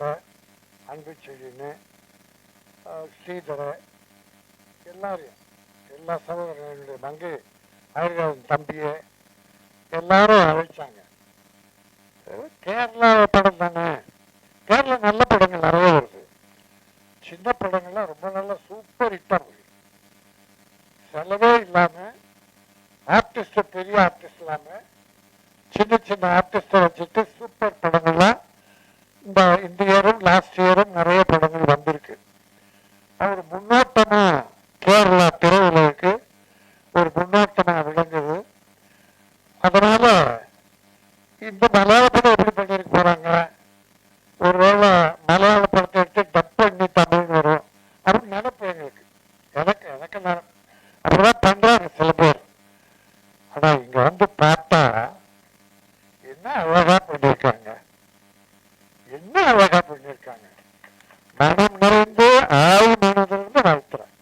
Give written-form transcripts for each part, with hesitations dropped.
கோட்டை, அன்பு செழின்னு, ஸ்ரீதர, எல்லாரையும், எல்லா சகோதரர்களுடைய மங்கை அழகன் தம்பியை எல்லாரும் அழைச்சாங்க. கேரளா படம் தானே, கேரளா நல்ல படங்கள் நிறைய வருது. சின்ன படங்கள்லாம் ரொம்ப நல்ல சூப்பர் ஹிட்டாக போகுது. செலவே இல்லாமல் ஆர்டிஸ்ட், பெரிய ஆர்டிஸ்ட் இல்லாமல் சின்ன சின்ன ஆர்டிஸ்டை வச்சுட்டு சூப்பர் படங்கள்லாம் இந்த இயரும் லாஸ்ட் இயரும் நிறைய படங்கள் வந்திருக்கு. ஒரு முன்னோட்டமா கேரளா திரையுலகுக்கு ஒரு முன்னோட்டமா விளங்குது. அதனால இந்த மலையாள படம் எப்படி பண்ணிருக்க போறாங்க, ஒருவேளை மலையாள படத்தை எடுத்து டப் பண்ணி தமிழ் வரும் அப்படின்னு நினைப்பு எங்களுக்கு. எனக்கு அப்படிதான் பண்றாங்க சில பேர். ஆனா இங்க வந்து பார்த்தா என்ன அழகா பண்ணிருக்காங்க, என்ன அழகா பண்ணிருக்காங்க. மனம் நிறைந்து ஆய்வு மனதிலிருந்து வாழ்த்துறேன்.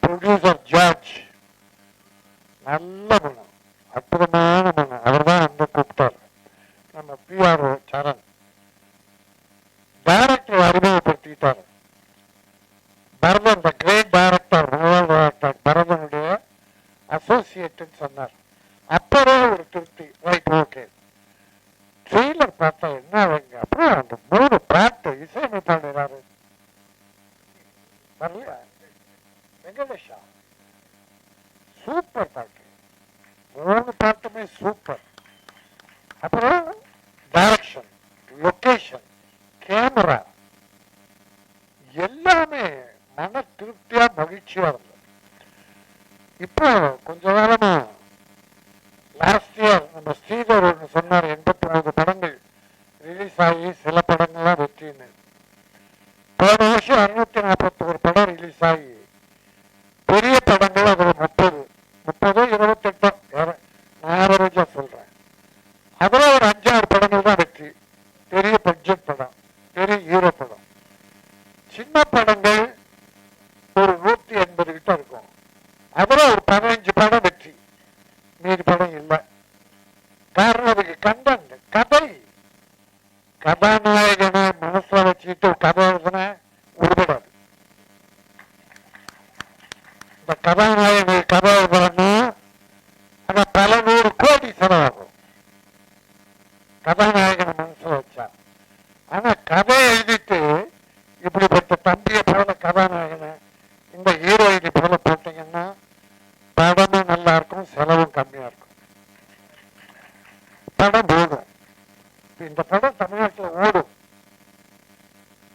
ப்ரொடியூசர் ஜார்ஜ் நல்ல மனம், அற்புதமான மனம். அவர் தான் வந்து கூப்பிட்டார். நம்ம பிஆர்ஓ சரண் டைரக்டர் அறிமுகப்படுத்திட்டார். பரதன், த கிரேட் டைரக்டர், முதல் டைரக்டர் பரதனுடைய அசோசியேட்னு சொன்னார். அப்பவே ஒரு திருப்தி, ரைட் ஓகே. ட்ரெய்லர் பார்த்தா என்ன அவங்க, அப்புறம் அந்த 3 பாட்டு இசையமைப்பாளர் வரலையா, வெங்கடேஷா, சூப்பர் பாட்டு, 3 பாட்டுமே சூப்பர். அப்புறம் டைரக்ஷன், லொகேஷன், கேமரா எல்லாமே மன திருப்தியா மகிழ்ச்சியா இருந்தது. இப்போ கொஞ்ச காலமா லாஸ்ட் இயர் நம்ம ஸ்ரீதர் ஒன்று சொன்னார், 89 படங்கள் ரிலீஸ் ஆகி சில படங்கள்லாம் வெற்றின்னு. போன வருஷம் 641 படம் ரிலீஸ் ஆகி பெரிய படங்கள் அதில் 30 28 நான் ஆவரேஜா சொல்றேன். அதில் ஒரு 5-6 படங்கள் தான் வெற்றி, பெரிய பட்ஜெட் படம், பெரிய ஹீரோ படம். சின்ன படங்கள் ஒரு 180 கிட்ட இருக்கும், அதில் ஒரு 15 படம் வெற்றி, மீதி படம் இல்லை. காரணம் அதுக்கு கண்டென்ட், கதை. கதாநாயகனை மனசுல வச்சுட்டு கதை எழுதுனா உருப்படாது. இந்த கதாநாயகனை கதை எழுதுறன்னா அந்த பல 100 கோடி செலவாகும் கதாநாயகனை மனசுல வச்சா. ஆனா கதை எழுதிட்டு இப்படிப்பட்ட தம்பியை போல கதாநாயகனை இந்த ஹீரோயினி போல போட்டீங்கன்னா படமும் நல்லா இருக்கும், செலவும் கம்மியா இருக்கும், படம் ஓடும். இந்த படம் தமிழ்நாட்டில் ஓடும்.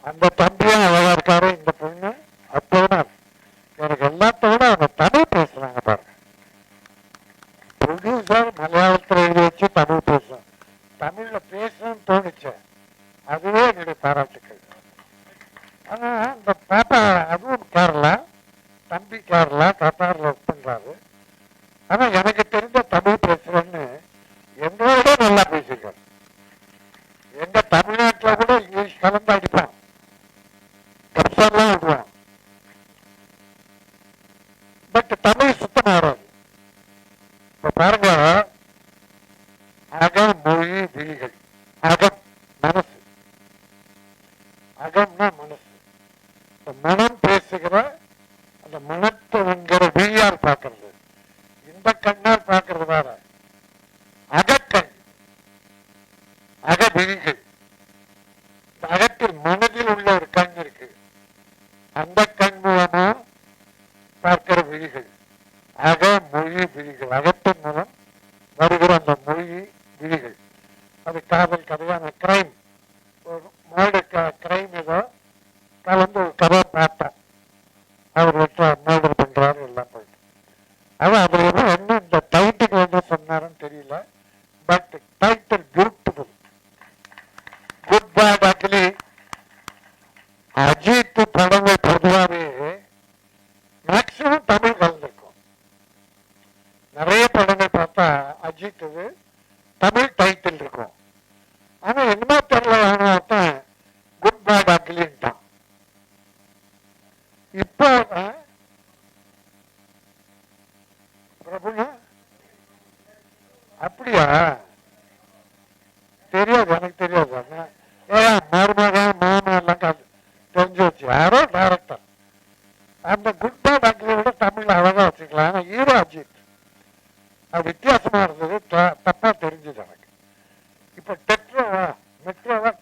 அந்த தம்பியும் அழகா இருக்காரு, இந்த பொண்ணு அப்போனா எனக்கு எல்லாத்தோட அவங்க தமிழ் பேசுறாங்க பாருங்க. ப்ரொடியூசர் மலையாளத்தில் எழுதி வச்சு தமிழ் பேசுறேன், தமிழ்ல பேசணும்னு தோணுச்சு, அதுவே என்னுடைய பாராட்டுக்கள். ஆனா இந்த பாப்பா அதுவும் கேரளா, தம்பி கேரளா கத்தாரில் ஒர்க் பண்றாரு. ஆனா எனக்கு தெரிஞ்ச தமிழ் பேசுறேன்னு எங்களோட நல்லா பேசியிருக்காரு. எங்க தமிழ்நாட்டில் கூட இங்கிலீஷ் கலந்து அடிப்பான், கப்சர்லாம் விடுவான், பட் தமிழ் சுத்தம் வராது. இப்ப பாருங்க, அகம் மொழி விழிகள், அகம் மனசு, அகம்னா மனசு, இந்த மனம் பேசுகிற அந்த மனத்துங்கிற விழியார் பார்க்கறது, இந்த கண்ணால் பார்க்கறது வேற. அகக்கண், அகவிழிகள், இந்த அகத்தில் மனதில் உள்ள ஒரு கண் இருக்கு, அந்த கண் மூலமா பார்க்கிற விழிகள், அக மொழி விழிகள். அகத்தின் மூலம் வருகிற அந்த மொழி விழிகள், அது காதல் கதையான கிரைம், ஒரு மாடு கிரைம் ஏதோ கலந்து ஒரு கதை பார்த்தேன். அவர் மர்டர் பண்றாரு எல்லாம் போயிட்டு. அவன் அதுல என்ன இந்த டைட்டில் என்ன சொன்னாருன்னு தெரியல, but title beautiful, good bad ugly. Ajith படங்கள் பொதுவாகவே மேக்சிமம் தமிழ் கலந்துருக்கும். நிறைய படங்கள் பார்த்தா அஜித் தமிழ் டைட்டில் இருக்கும். ஆனா என்னமோ தெரியல, தான் குட் பேட் அக்லின்ட்டான். இப்போ பிரபுனா அப்படியா,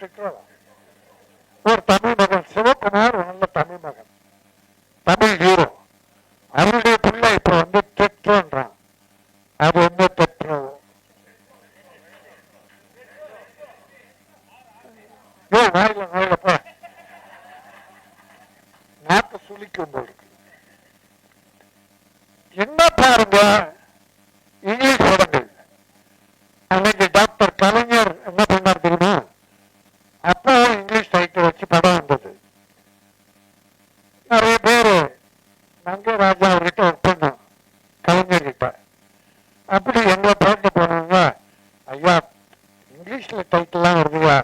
திட்டுறதா? ஒரு தமிழ் மகன் சிவகுமார், ஒரு நல்ல தமிழ் மகன், தமிழ் ஹீரோ, அவருடைய பிள்ளை இப்ப வந்து திட்டுன்றான். அது என்ன திட்டுறோம்? வாயில வாயில போ, நாக்கு சுளிக்கும் போது என்ன பாருங்க. இங்கிலீஷ் படங்கள் அன்னைக்கு டாக்டர் கலைஞர் என்ன பண்ணார் தெரியுமா? அப்போ இங்கிலீஷ் டைட்டில் வச்சு படம் வந்தது. நிறைய பேரு நங்க ராஜா அவர்கிட்ட ஒர்க் பண்ணோம், கலைஞர்கிட்ட. அப்படி எங்களை பார்க்க போனாங்க, ஐயா இங்கிலீஷ்ல டைட்டில்லாம் வருதுயா,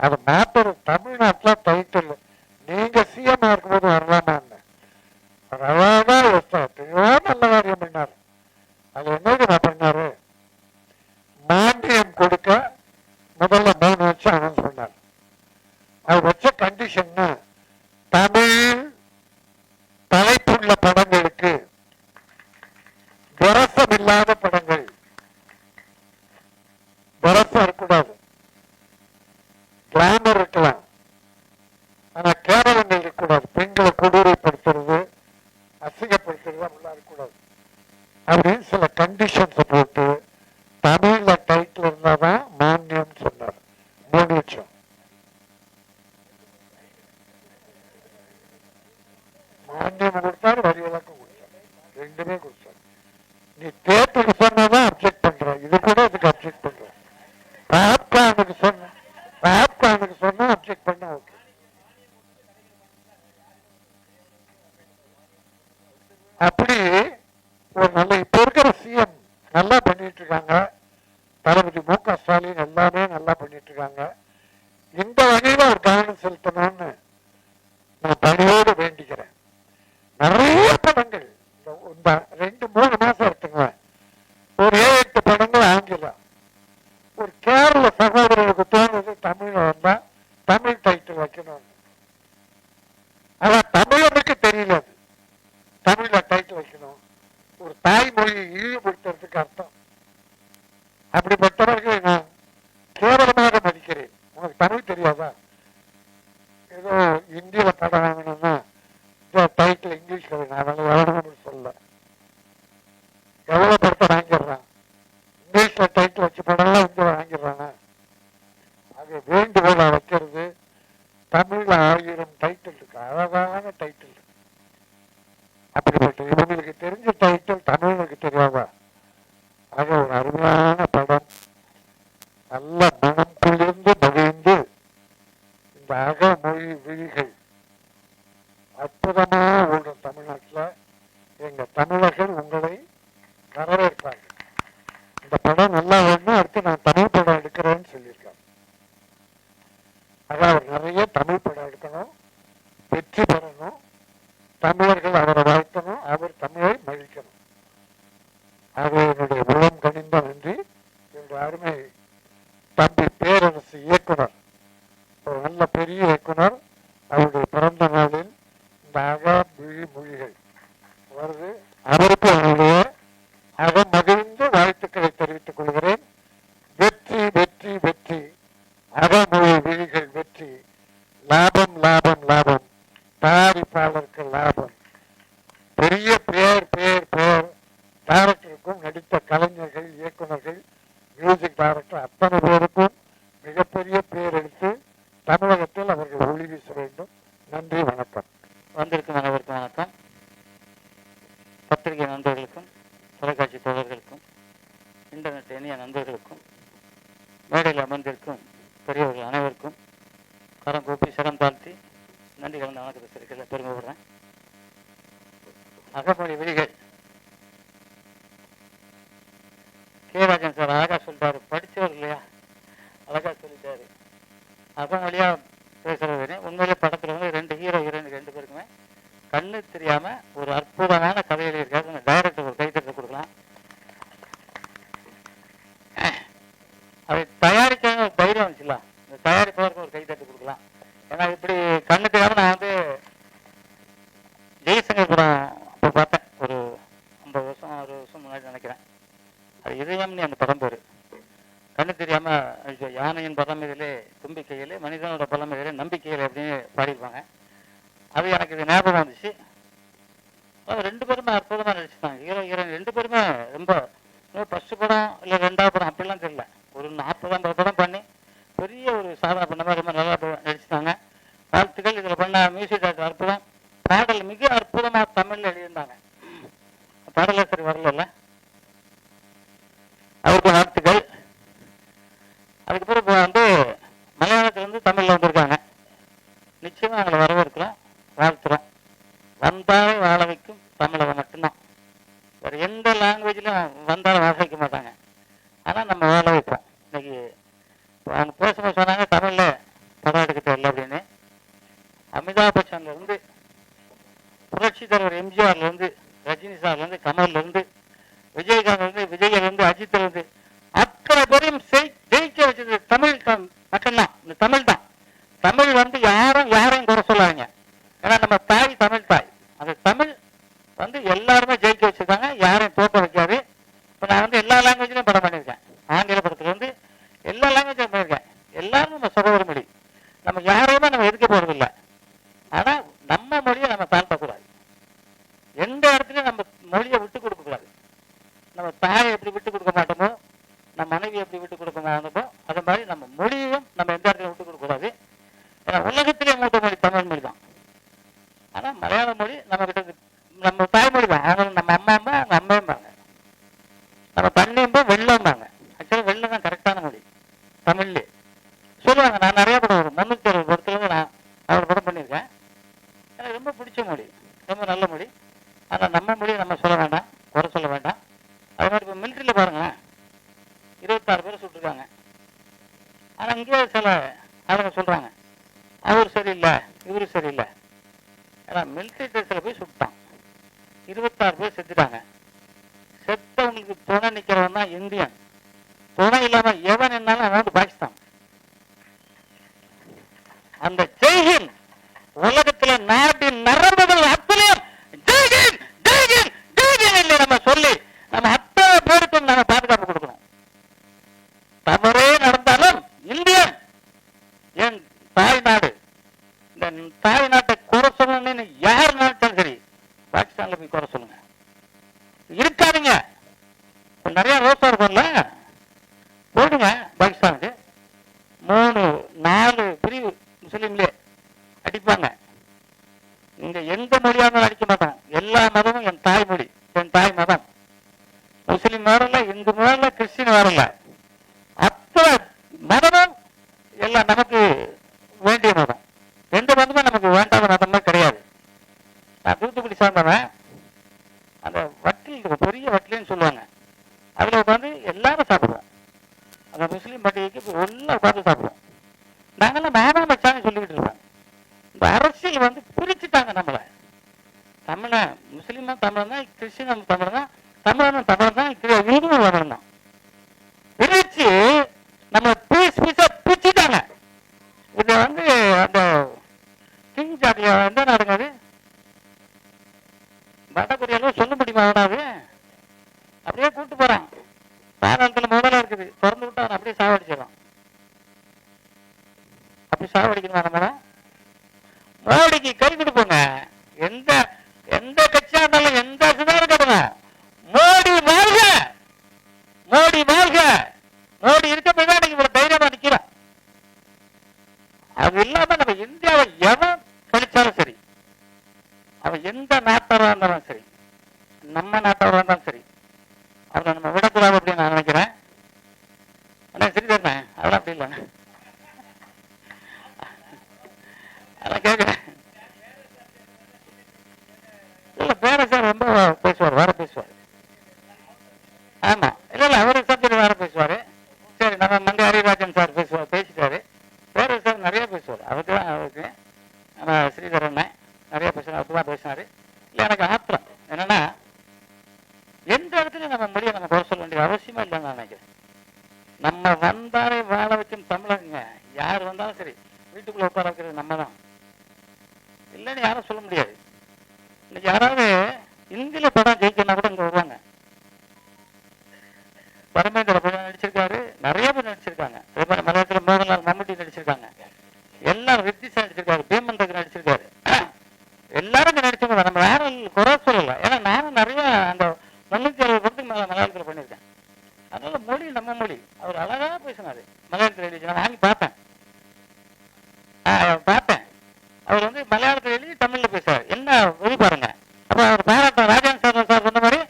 அது மேட்டர் தமிழ்நாட்டில் டைட்டில் நீங்க சிஎம் இருக்கும்போது வரலாமான்னு. நல்ல காரியம் பண்ணாரு. அது என்ன பண்ணாரு, மானியம் கொடுக்க முதல்ல 3 வருஷம் அனௌன்ஸ் பண்ணார். அவர் வச்ச கண்டிஷன் தமிழ் தலைப்புள்ள படங்களுக்கு, விரசம் இல்லாத படங்கள், விரசம் இருக்கக்கூடாது, கிளாமர் இருக்கலாம், ஆனா கேவலங்கள் இருக்கக்கூடாது, பெண்களை கொடூரப்படுத்துறது, அசிங்கப்படுத்துறது அப்படிலாம் இருக்கக்கூடாது அப்படின்னு சில கண்டிஷன்ஸ் போட்டு தமிழ்ல டைட்டில் இருந்தாதான் மானியம் சொன்னார். 3 லட்சம் மானியம் கொடுத்தாரு, வரி விலக்கம் கொடுத்தாரு, ரெண்டுமே கொடுத்தாரு. நீ தேட்டருக்கு சொன்னாதான் அப்செக்ட் பண்ற, இது கூட இதுக்கு அப்செக்ட் பண்ற. பாப்கார்னுக்கு சொன்ன, பாப்கார்னுக்கு சொன்னா அப்செக்ட் பண்ண ஓகே. அப்படி ஒரு நல்ல இப்ப இருக்கிற சிஎம் நல்லா பண்ணிட்டு இருக்காங்க. தளபதி மு.க. ஸ்டாலின் எல்லாமே நல்லா பண்ணிட்டு இருக்காங்க. இந்த வகையில ஒரு கவனம் செலுத்தணும்னு நான் பணியோடு வேண்டிக்கிறேன். நிறைய படங்கள் இந்த 2-3 மாசம் இருக்குங்க, ஒரு 7-8 படங்கள் ஆங்கிலம். ஒரு கேரள சகோதரர்களுக்கு தோணுது தமிழ்ல வந்தா தமிழ் டைட்டில் வைக்கணும். ஆனா தமிழனுக்கு தெரியல அது தமிழ்ல டைட்டில் வைக்கணும். ஒரு தாய்மொழியை இழிவுபடுத்துறதுக்கு அர்த்தம். அப்படிப்பட்டவர்கள் நான் கேவலமாக மதிக்கிறேன். உனக்கு தமிழ் தெரியாதா? ஏதோ இந்தியில படம் வாங்கணும்னா டைட்டில் இங்கிலீஷ்ல வேணும், அதனால எவ்வளவு சொல்ல, எவ்வளவு படத்தை வாங்கிடுறான், இங்கிலீஷ்ல டைட்டில் வச்சு படம்லாம் இந்தியில வாங்கிடுறாங்க. அது வேண்டுகோளா வைக்கிறது. தமிழ்ல 1000 டைட்டில் இருக்கு, அழகான டைட்டில். அப்படிப்பட்ட இவங்களுக்கு தெரிஞ்ச டைட்டில் தமிழுக்கு தெரியாதா? ஆக ஒரு அருமையான படம், நல்ல மனம் குளிர்ந்து மகிழ்ந்து இந்த அகமொழி விழிகள் அற்புதமா ஓடும் தமிழ்நாட்டில். எங்க தமிழர்கள் உங்களை வரவேற்பாங்க. இந்த படம் நல்லா வேணும், அடுத்து நான் தமிழ் படம் எடுக்கிறேன்னு சொல்லியிருக்கேன். அதான் அவர் நிறைய தமிழ் படம் எடுக்கணும், வெற்றி பெறணும், தமிழர்கள் அவரை வாழ்த்தணும், அவர் தமிழை மகிழ்க்கணும். ஆக என்னுடைய உளம் கனிந்த நன்றி. என்னுடைய அருமை தம்பி பேரரசு இயக்குனர், ஒரு நல்ல பெரிய இயக்குனர், அவருடைய பிறந்த நாளில் இந்த அகமொழி மொழிகள் வருது. அவருக்கு அவருடைய அகமகிழ்ந்து வாழ்த்துக்களை தெரிவித்துக் கொள்கிறேன். வெற்றி வெற்றி வெற்றி, அகமொழி விழிகள் வெற்றி, லாபம் லாபம் லாபம், தயாரிப்பாளருக்கு லாபம். பெரிய பேர் பேர் பேர் டைரக்டருக்கும், நடித்த கலைஞர்கள், இயக்குநர்கள், மியூசிக் டைரக்டர் அத்தனை பேருக்கும் மிகப்பெரிய பேர் எடுத்து தமிழகத்தில் அவர்கள் ஒளி வீச வேண்டும். நன்றி, வணக்கம். வந்திருக்கும் அனைவருக்கும் வணக்கம். பத்திரிகை நண்பர்களுக்கும், தொலைக்காட்சி தோழர்களுக்கும், இன்டர்நெட் இணைய நண்பர்களுக்கும், மேடையில் அமர்ந்திருக்கும் பெரியவர்கள் அனைவருக்கும் கரம் கூப்பி சிரம் தாழ்த்தி நன்றி கலந்த வணக்கத்தை தெரிவிக்க பெருமைப்படுறேன். அகமொழி விழிகள் கே. ராஜன் சார் அழகா சொல்லிட்டாரு, படித்தவர் இல்லையா, அழகா சொல்லிட்டாரு. அகமொழியா பேசுறது உண்மையிலே படத்துல வந்து 2 ஹீரோ ஹீரோயின் 2 பேருக்குமே கண்ணு தெரியாம ஒரு அற்புதமான கதை எழுதியிருக்காரு. டைரக்டர் ஒரு கைத்தட்டல் கொடுக்கலாம். அதை தயாரிக்க ஒரு தைரியம் வந்துச்சுல, இந்த தயாரிப்பவருக்கு ஒரு கைத்தட்டு கொடுக்கலாம். ஏன்னா இப்படி கண்ணு தெரியாம நான் வந்து ஜெய்சங்கர் படம் அப்போ பார்த்தேன், ஒரு 50 வருஷம் 60 வருஷம் முன்னாடி நினைக்கிறேன். அது இதயம்னு அந்த படம் பேரு. கண்ணு தெரியாம யானையின் பலம் இதிலே தும்பிக்கையிலே மனிதனோட பலம் இதிலே நம்பிக்கையிலே அப்படின்னு பாடியிருப்பாங்க. அது எனக்கு இது ஞாபகம் வந்துச்சு. ரெண்டு பேருமே அற்புதமா நடிச்சுட்டாங்க. ஹீரோ ஹீரோயின் ரெண்டு பேருமே ரொம்ப ஃபர்ஸ்ட் படம் இல்லை ரெண்டாவது படம் அப்படிலாம் தெரியல, ஒரு 40-50 படம் பண்ணி பெரிய ஒரு சாதனை பண்ண மாதிரி ரொம்ப நல்லா நடிச்சுட்டாங்க. வாழ்த்துக்கள். இதில் பண்ண மியூசிக் டைரக்டர் அற்புதம். பாடல் மிக அற்புதமாக தமிழில் எழுதியிருந்தாங்க. பாடலாசிரியர் வரல, அவருக்கு வாழ்த்துக்கள். அதுக்கப்புறம் இப்போ வந்து மலையாளத்திலேருந்து தமிழில் வந்திருக்காங்க. நிச்சயமாக அவங்களை வரவேற்கிறோம், வாழ்த்துறோம். வந்தாலே வாழ வைக்கும் தமிழகம் மட்டும்தான். வேறு எந்த லாங்குவேஜ்லையும் வந்தாலும் வாழ வைக்க மாட்டாங்க. ஆனால் நம்ம வாழ வைப்போம். இன்னைக்கு இப்போ அவங்க பேசும்போது சொன்னாங்க தமிழில் படம் எடுக்க தெரியல அப்படின்னு. அமிதாப் பச்சன்லேருந்து புரட்சி தலைவர் எம்ஜிஆர்லேருந்து ரஜினி சார்லேருந்து கமல்லேருந்து விஜயகாந்த்லேருந்து விஜயிலேருந்து அஜித்லேருந்து அத்தனை பேரையும் ஜெயிக்க வச்சது தமிழ் மட்டும்தான். இந்த தமிழ் தான். தமிழ் வந்து யாரையும் குறை சொல்லாதீங்க. ஏன்னா நம்ம தாய் தமிழ் தாய். அந்த தமிழ் வந்து எல்லாருமே ஜெயிக்க வச்சிருக்காங்க, யாரையும் தோற்க வைக்காது. இப்போ நான் வந்து எல்லா லாங்குவேஜ்லையும் படம் பண்ணியிருக்கேன். ஆங்கில படத்துலேருந்து எல்லா லாங்குவேஜும் பண்ணியிருக்கேன். எல்லாரும் நம்ம சகோதர மொழி. நம்ம யாரையுமே நம்ம எதுக்க போகிறதில்லை. ஆனால் நம்ம மொழியை நம்ம தாழ்த்தக்கூடாது. எந்த இடத்துலையும் நம்ம மொழியை விட்டு கொடுக்கக்கூடாது. நம்ம தாயை எப்படி விட்டு கொடுக்க மாட்டோமோ, நம்ம மனைவி எப்படி விட்டு கொடுக்க மாட்டோமோ, அது மாதிரி நம்ம மொழியையும் நம்ம எந்த இடத்துலையும் விட்டு கொடுக்கக்கூடாது. ஏன்னா உலகத்திலே மூத்த மொழி தமிழ் மொழி தான். ஆனால் மலையாள மொழி நம்ம கிட்ட நம்ம தாய்மொழி தான். அவங்க நம்ம அம்மா அவங்க அம்மையும்பாங்க, நம்ம தண்ணியும்போ வெள்ளம்பாங்க. ஆக்சுவலாக வெள்ளம் தான் கரெக்டான மொழி தமிழ்லேயே சொல்லுவாங்க. நான் நிறைய படம் வரும் 360 படத்துல நான் அவர் படம் பண்ணியிருக்கேன். எனக்கு ரொம்ப பிடிச்ச மொழி, ரொம்ப நல்ல மொழி. ஆனால் நம்ம மொழியை நம்ம சொல்ல வேண்டாம், குறை சொல்ல வேண்டாம். அது மாதிரி இப்போ மிலிட்ரியில் பாருங்களேன், 26 பேர் சுட்டுருக்காங்க. ஆனால் இங்கே சில அவங்க சொல்கிறாங்க அவர் சரியில்லை இவரு சரியில்லை. ஏன்னா மிலிட்ரி ட்ரெஸ்ஸில் போய் சுட்டான், 26 பேர் செத்துட்டாங்க. செத்தவங்களுக்கு துணை நிற்கிறவன் தான் இந்தியன். துணை இல்லாமல் எவன் என்னாலும் அவன் வந்து பாகிஸ்தான். அந்த ஜெய்ஹிந்த் உலகத்துல நாட்டின் நரம்புகள் அத்தனையும் ஜெய்ஹிந்த் ஜெய்ஹிந்த் ஜெய்ஹிந்த் இல்லை நம்ம சொல்லி நம்ம அத்தனை பேருக்கும் நம்ம பாதுகாப்பு கொடுக்கணும். தவறே நடந்தாலும் இந்தியன் என் தாய்நாடு. இந்த தாய்நாட்டை குறை சொல்லணும்னு யார் நினைச்சாலும் சரி பாகிஸ்தான்ல போய் குறை சொல்லுங்க, இருக்காதுங்க. நிறைய ரோசா இருக்கும்ல, போடுங்க பாகிஸ்தானுக்கு. 3-4 பிரிவு முஸ்லீம்லே அடிப்பாங்க. இங்க எந்த மொழியாலும் அடிக்க மாட்டோம். எல்லா மதமும் என் தாய்மொழி, என் தாய் மதம். முஸ்லீம் வரல, இந்து வரல, கிறிஸ்டின் வரல, அத்தனை மதமும் எல்லாம் நமக்கு வேண்டிய மதம். எந்த மதமும் நமக்கு வேண்டாத மதமே கிடையாது. நான் தூத்துக்குடி சார்ந்தவன். அந்த வட்டில் பெரிய வட்டில்னு சொல்லுவாங்க, அதில் உட்காந்து எல்லாரும் சாப்பிடுவோம். அந்த முஸ்லீம் பண்டிகைக்கு எல்லாம் உட்காந்து சாப்பிடுவோம். நாங்கெல்லாம் மேனா மச்சான்னு சொல்லிக்கிட்டு இருப்போம். இந்த அரசியல் வந்து பிரிச்சுட்டாங்க நம்மளை. தமிழன் முஸ்லீமும் தமிழன் தான், கிறிஸ்டினும் தமிழ் தான், தமிழனும் தமிழ் தான், இந்துவும் தமிழ் தான். பிரிச்சு நம்ம பீஸா பிரிச்சுட்டாங்க. இது வந்து அந்த கிங் ஜாதியா எந்த நாடுங்க அது? வடகொரியாலும் சொல்ல முடியுமா? விடாது அப்படியே கூப்பிட்டு போறான். பாராளத்தில் முதல்ல இருக்குது, திறந்து விட்டு அவன் அப்படியே சாவடிச்சிடறான். அப்படி சாவடிக்கணும் நம்ம மோடிக்கு கை கொடுப்போங்க. எந்த எந்த கட்சியா இருந்தாலும் எந்த சுதாரம் கட்டுங்க. மோடி வாழ்க, மோடி வாழ்க. மோடி இருக்க பின்னாடி இவ்வளவு தைரியமா நிக்கிறான். அது இல்லாம நம்ம இந்தியாவை எவன் கழிச்சாலும் சரி, அவன் எந்த நாட்டவராக இருந்தாலும் சரி, நம்ம நாட்டவராக இருந்தாலும் சரி, அவரை நம்ம விடக்கூடாது அப்படின்னு நான் நினைக்கிறேன். ஆனால் சரி தரேன், அதெல்லாம் அப்படி இல்லை. அதான் கேட்குறேன். இல்லை பேரரசர் ரொம்ப பேசுவார், வேற பேசுவார். ஆமாம், இல்லை இல்லை அவரு சப்ஜெக்ட் வேற பேசுவார். சரி, நம்ம மங்கை ஹரிராஜன் சார் பேசிட்டாரு. பேரரசர் நிறைய பேசுவார். அவருக்கு தான் அவருக்கு நம்ம ஸ்ரீதரன் நிறைய பேசுவார். அவருக்கு தான் பேசினார். இல்லை எனக்கு ஆத்திரம் என்னன்னா, எந்த இடத்துலையும் நம்ம மொழியை நம்ம குறை சொல்ல வேண்டிய அவசியமா இல்லைன்னு நான் நினைக்கிறேன். நம்ம வந்தாலே வாழ வைக்கும் தமிழங்க. யார் வந்தாலும் சரி வீட்டுக்குள்ள உட்கார வைக்கிறது நம்ம தான், இல்லைன்னு யாரும் சொல்ல முடியாது. இன்னைக்கு யாராவது இந்தியில படம் ஜெயிக்கணும்னா கூட இங்க வருவாங்க. பரமேந்திர படம் நடிச்சிருக்காரு, நிறைய பேர் மலையாளத்தில் எழுதி நான் வாங்கி பார்த்தேன். பார்த்தேன். அவர் வந்து மலையாளத்தில் எழுதி தமிழில் பேசுறாரு. என்ன இது பாருங்க. அப்போ அவர் பாராட்ட ராஜன் சார் சொன்ன மாதிரி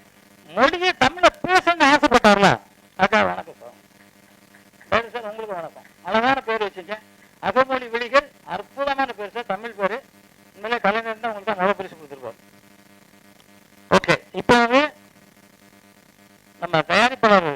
மொழியை தமிழை பேசணும்னு ஆசைப்பட்டார்ல. அக்கா வணக்கம் சார். சரி சார், உங்களுக்கு வணக்கம். அழகான பேர் வச்சுங்க. அகமொழி விழிகள், அற்புதமான பேர் சார், தமிழ் பேர். உண்மையிலே கலைஞர் தான் உங்களுக்கு தான் முதல் பரிசு கொடுத்துருப்பார். ஓகே, இப்போ வந்து நம்ம தயாரிப்பாளர்